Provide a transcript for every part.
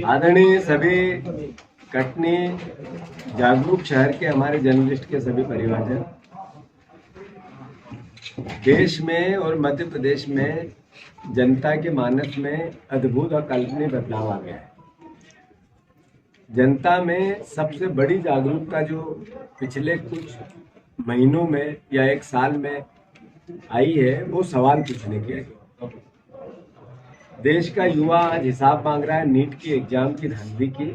आदरणीय सभी कटनी जागरूक शहर के हमारे जर्नलिस्ट के सभी परिवारजन, देश में और मध्य प्रदेश में जनता के मानस में अद्भुत और कल्पनीय बदलाव आ गया है। जनता में सबसे बड़ी जागरूकता जो पिछले कुछ महीनों में या एक साल में आई है, वो सवाल पूछने की है। देश का युवा आज हिसाब मांग रहा है नीट की एग्जाम की धांधली की।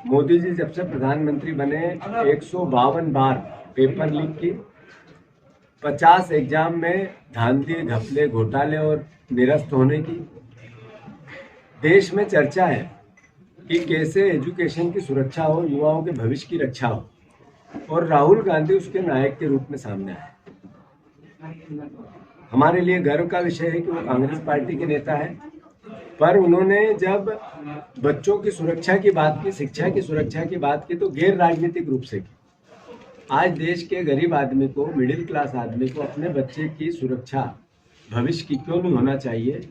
मोदी जी जब से प्रधानमंत्री बने 152 बार पेपर लीक की, 50 एग्जाम में धांधली, घपले, घोटाले और निरस्त होने की। देश में चर्चा है कि कैसे एजुकेशन की सुरक्षा हो, युवाओं के भविष्य की रक्षा हो, और राहुल गांधी उसके नायक के रूप में सामने आए। हमारे लिए गर्व का विषय है कि वो कांग्रेस पार्टी के नेता हैं, पर उन्होंने जब बच्चों की सुरक्षा की बात की, शिक्षा की सुरक्षा की बात की, तो गैर राजनीतिक रूप से की। आज देश के गरीब आदमी को, मिडिल क्लास आदमी को अपने बच्चे की सुरक्षा, भविष्य की क्यों नहीं होना चाहिए?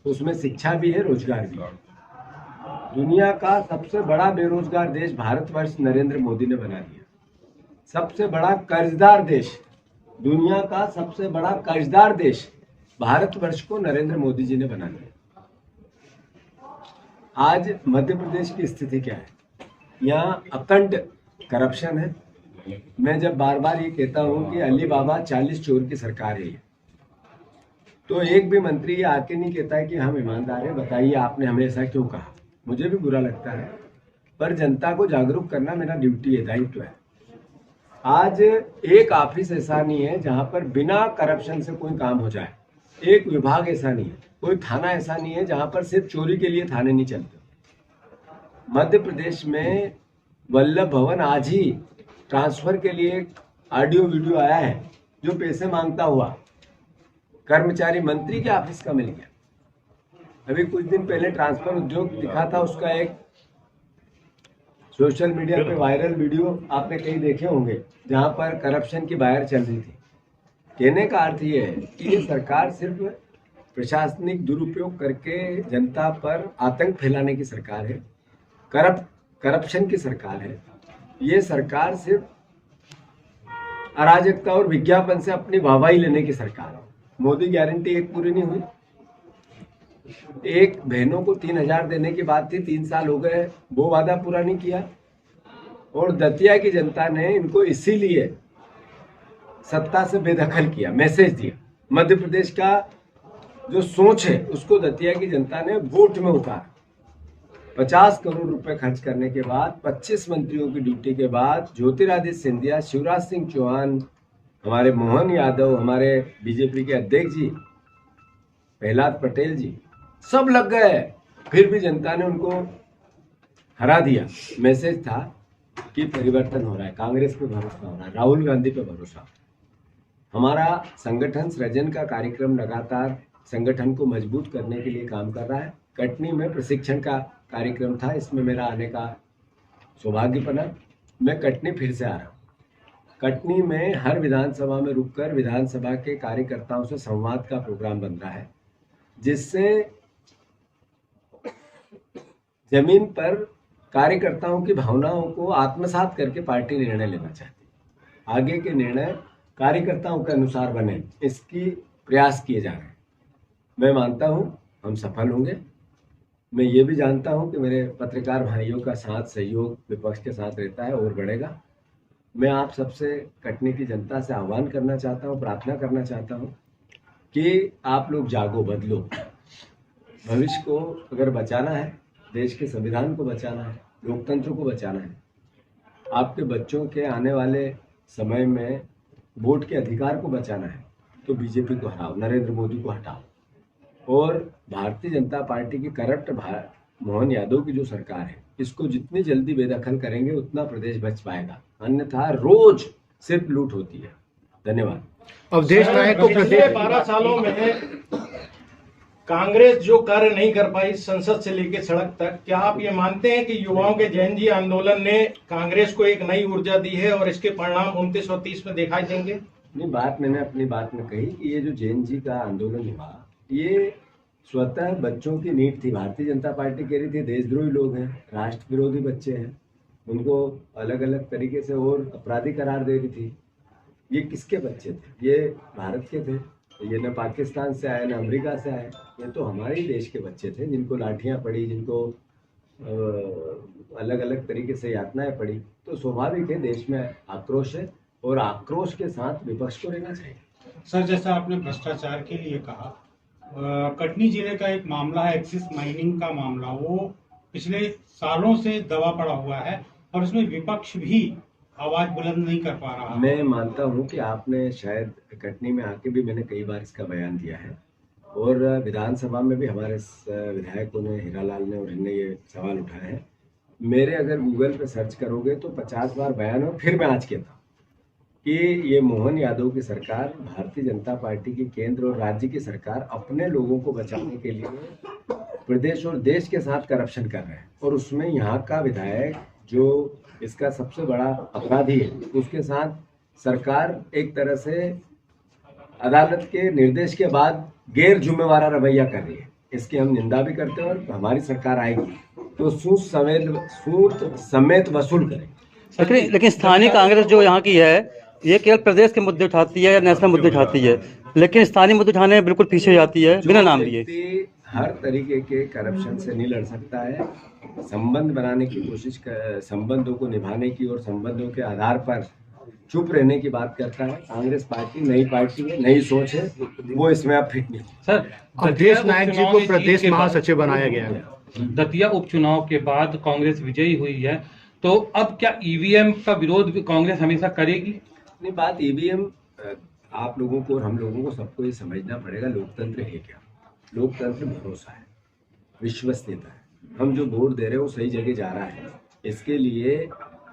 उसमें शिक्षा भी है, रोजगार भी है। दुनिया का सबसे बड़ा बेरोजगार देश भारतवर्ष नरेंद्र मोदी ने बना दिया। सबसे बड़ा कर्जदार देश, दुनिया का सबसे बड़ा कर्जदार देश भारतवर्ष को नरेंद्र मोदी जी ने बना दिया। आज मध्य प्रदेश की स्थिति क्या है? यहाँ अखंड करप्शन है। मैं जब बार बार ये कहता हूँ कि अली बाबा 40 चोर की सरकार है, तो एक भी मंत्री ये आके नहीं कहता है कि हम ईमानदार हैं, बताइए आपने हमें ऐसा क्यों कहा। मुझे भी बुरा लगता है, पर जनता को जागरूक करना मेरा ड्यूटी है, दायित्व है। आज एक ऑफिस ऐसा नहीं है जहां पर बिना करप्शन से कोई काम हो जाए। एक विभाग ऐसा नहीं है, कोई थाना ऐसा नहीं है जहां पर सिर्फ चोरी के लिए थाने नहीं चलते। मध्य प्रदेश में वल्लभ भवन आज ही ट्रांसफर के लिए ऑडियो वीडियो आया है, जो पैसे मांगता हुआ कर्मचारी मंत्री के ऑफिस का मिल गया। अभी कुछ दिन पहले ट्रांसफर उद्योग दिखा था, उसका एक सोशल मीडिया पे वायरल वीडियो आपने कहीं देखे होंगे, जहां पर करप्शन की बाहर चल रही थी। कहने का अर्थ ये है कि ये सरकार सिर्फ प्रशासनिक दुरुपयोग करके जनता पर आतंक फैलाने की सरकार है, करप्शन की सरकार है। ये सरकार सिर्फ अराजकता और विज्ञापन से अपनी वाहवाही लेने की सरकार है। मोदी गारंटी एक पूरी नहीं हुई। एक बहनों को 3000 देने की बात थी, 3 साल हो गए, वो वादा पूरा नहीं किया। और दतिया की जनता ने इनको इसीलिए सत्ता से बेदखल किया, मैसेज दिया। मध्य प्रदेश का जो सोच है उसको दतिया की जनता ने वोट में उतारा। 50 करोड़ रुपए खर्च करने के बाद, 25 मंत्रियों की ड्यूटी के बाद, ज्योतिरादित्य सिंधिया, शिवराज सिंह चौहान, हमारे मोहन यादव, हमारे बीजेपी के अध्यक्ष जी प्रहलाद पटेल जी, सब लग गए, फिर भी जनता ने उनको हरा दिया। मैसेज था कि परिवर्तन हो रहा है, कांग्रेस पे भरोसा हो रहा है, राहुल गांधी पे भरोसा। हमारा संगठन सृजन का कार्यक्रम लगातार संगठन को मजबूत करने के लिए काम कर रहा है। कटनी में प्रशिक्षण का कार्यक्रम था, इसमें मेरा आने का सौभाग्य बना। मैं कटनी फिर से आ रहा हूँ। कटनी में हर विधानसभा में रुककर विधानसभा के कार्यकर्ताओं से संवाद का प्रोग्राम बन रहा है, जिससे जमीन पर कार्यकर्ताओं की भावनाओं को आत्मसात करके पार्टी निर्णय लेना चाहती है। आगे के निर्णय कार्यकर्ताओं के अनुसार बने, इसकी प्रयास किए जा रहे हैं। मैं मानता हूं हम सफल होंगे। मैं ये भी जानता हूं कि मेरे पत्रकार भाइयों का साथ सहयोग विपक्ष के साथ रहता है और बढ़ेगा। मैं आप सबसे, कटनी की जनता से आह्वान करना चाहता हूं, प्रार्थना करना चाहता हूं कि आप लोग जागो, बदलो। भविष्य को अगर बचाना है, देश के संविधान को बचाना है, लोकतंत्र को बचाना है, आपके बच्चों के आने वाले समय में वोट के अधिकार को बचाना है, तो बीजेपी को हटाओ, नरेंद्र मोदी को हटाओ। और भारतीय जनता पार्टी की करप्ट मोहन यादव की जो सरकार है, इसको जितनी जल्दी बेदखल करेंगे उतना प्रदेश बच पाएगा, अन्यथा रोज सिर्फ लूट होती है। धन्यवाद। अवधेश नायक को पिछले 12 सालों में कांग्रेस जो कार्य नहीं कर पाई संसद से लेकर सड़क तक, क्या आप ये मानते हैं कि युवाओं के जैन जी आंदोलन ने कांग्रेस को एक नई ऊर्जा दी है और इसके परिणाम 29 और 30 में दिखाई देंगे? नहीं, बात मैंने अपनी बात में कही कि ये जो जैन जी का आंदोलन हुआ, ये स्वतः बच्चों की नीड थी। भारतीय जनता पार्टी कह रही थी देशद्रोही लोग हैं, राष्ट्र विरोधी बच्चे हैं, उनको अलग अलग तरीके से और अपराधी करार दे रही थी। ये किसके बच्चे थे? ये भारत के थे, ये न पाकिस्तान से आए न अमेरिका से आए, ये तो हमारे ही देश के बच्चे थे जिनको लाठियां पड़ी, जिनको अलग अलग तरीके से यातनाएं पड़ी। तो स्वाभाविक है देश में आक्रोश है और आक्रोश के साथ विपक्ष को रहना चाहिए। सर, जैसा आपने भ्रष्टाचार के लिए कहा, कटनी जिले का एक मामला है एक्सिस माइनिंग का मामला, वो पिछले सालों से दबा पड़ा हुआ है और उसमें विपक्ष भी आवाज बुलंद नहीं कर पा रहा। मैं मानता हूं कि आपने शायद कटनी में आके भी मैंने कई बार इसका बयान दिया है और विधानसभा में भी हमारे विधायकों ने, हीरालाल ने और इनने ये सवाल उठाए हैं। मेरे अगर गूगल पे सर्च करोगे तो 50 बार बयान हो। फिर मैं आज कहता हूँ कि ये मोहन यादव की सरकार, भारतीय जनता पार्टी की केंद्र और राज्य की सरकार अपने लोगों को बचाने के लिए प्रदेश और देश के साथ करप्शन कर रहे हैं और उसमें यहाँ का विधायक जो इसका सबसे बड़ा अपराधी है, उसके साथ सरकार एक तरह से अदालत के निर्देश के बाद गैर जिम्मेवार रवैया कर रही है। इसकी हम निंदा भी करते हैं और हमारी सरकार आएगी तो सूद समेत वसूल करेंगे। लेकिन स्थानीय कांग्रेस जो यहाँ की है, ये केवल प्रदेश के मुद्दे उठाती है या नेशनल मुद्दे उठाती है, लेकिन स्थानीय मुद्दे उठाने में बिल्कुल पीछे जाती है बिना नाम लिए। हर तरीके के करप्शन से नहीं लड़ सकता है। संबंध बनाने की कोशिश कर, संबंधों को निभाने की और संबंधों के आधार पर चुप रहने की बात करता है। कांग्रेस पार्टी नई पार्टी है, नई सोच है, वो इसमें अब फिट नहीं। सर, अवधेश नायक जी को प्रदेश महासचिव बनाया गया है। दतिया उपचुनाव के बाद कांग्रेस विजयी हुई है, तो अब क्या ईवीएम का विरोध कांग्रेस हमेशा करेगी? नहीं, बात ईवीएम, आप लोगों को और हम लोगों को सबको ये समझना पड़ेगा लोकतंत्र है क्या। लोकतंत्र भरोसा है, विश्वसनीयता है। हम जो वोट दे रहे हैं वो सही जगह जा रहा है। इसके लिए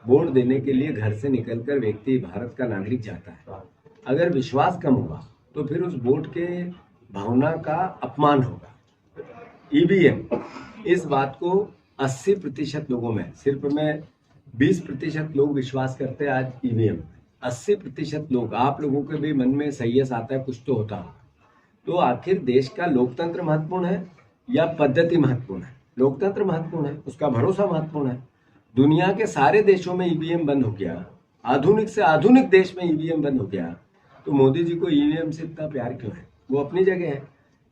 वोट देने के लिए घर से निकलकर व्यक्ति, भारत का नागरिक जाता है। अगर विश्वास कम होगा तो फिर उस वोट के भावना का अपमान होगा। ईवीएम, इस बात को 80% लोगों में, सिर्फ में 20% लोग विश्वास करते हैं आज ईवीएम। 80% लोग, आप लोगों के भी मन में सहीस आता है, कुछ तो होता है। तो आखिर देश का लोकतंत्र महत्वपूर्ण है या पद्धति महत्वपूर्ण है? लोकतंत्र महत्वपूर्ण है, उसका भरोसा महत्वपूर्ण है। दुनिया के सारे देशों में ईवीएम बंद हो गया, आधुनिक से आधुनिक देश में ईवीएम बंद हो गया, तो मोदी जी को ईवीएम से इतना प्यार क्यों है? वो अपनी जगह है।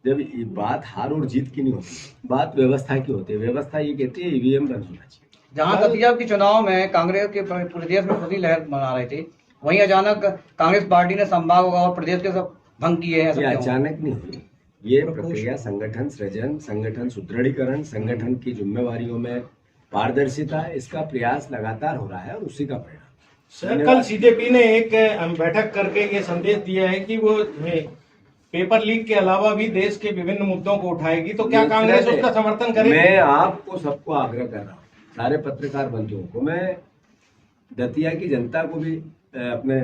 जब बात हार और जीत की नहीं होती, बात व्यवस्था की होती है। व्यवस्था ये कहती है ईवीएम बंद होना चाहिए। जहाँ दतिया के चुनाव में कांग्रेस के पूरे देश में खुशी लहर मना रहे थे, वहीं अचानक कांग्रेस पार्टी ने संभाग और प्रदेश के सब भंग किए हैं। ये अचानक नहीं हुई, ये प्रक्रिया संगठन सृजन, संगठन सुदृढ़ीकरण, संगठन की जिम्मेवारियों में पारदर्शिता, इसका प्रयास लगातार हो रहा है और उसी का परिणाम। सर, कल सीजेपी ने एक बैठक करके ये संदेश दिया है कि वो पेपर लीक के अलावा भी देश के विभिन्न मुद्दों को उठाएगी, तो क्या कांग्रेस उसका समर्थन करेगी? मैं आपको सबको आग्रह कर रहा हूँ, सारे पत्रकार बंधुओं को, मैं दतिया की जनता को भी, अपने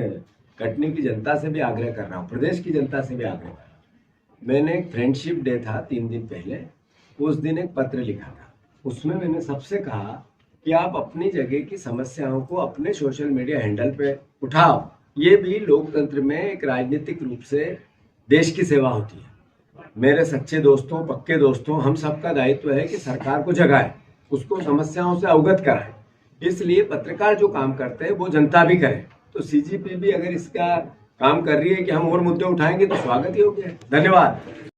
कटनी की जनता से भी आग्रह कर रहा हूँ, प्रदेश की जनता से भी आग्रह कर रहा हूँ। मैंने एक फ्रेंडशिप डे था 3 दिन पहले, उस दिन एक पत्र लिखा था। उसमें मैंने सबसे कहा कि आप अपनी जगह की समस्याओं को अपने सोशल मीडिया हैंडल पे उठाओ। ये भी लोकतंत्र में एक राजनीतिक रूप से देश की सेवा होती है। मेरे सच्चे दोस्तों, पक्के दोस्तों, हम सबका दायित्व है कि सरकार को जगाए, उसको समस्याओं से अवगत कराए। इसलिए पत्रकार जो काम करते हैं वो जनता भी करे। तो सीजीपी भी अगर इसका काम कर रही है कि हम और मुद्दे उठाएंगे तो स्वागत ही हो गया। धन्यवाद।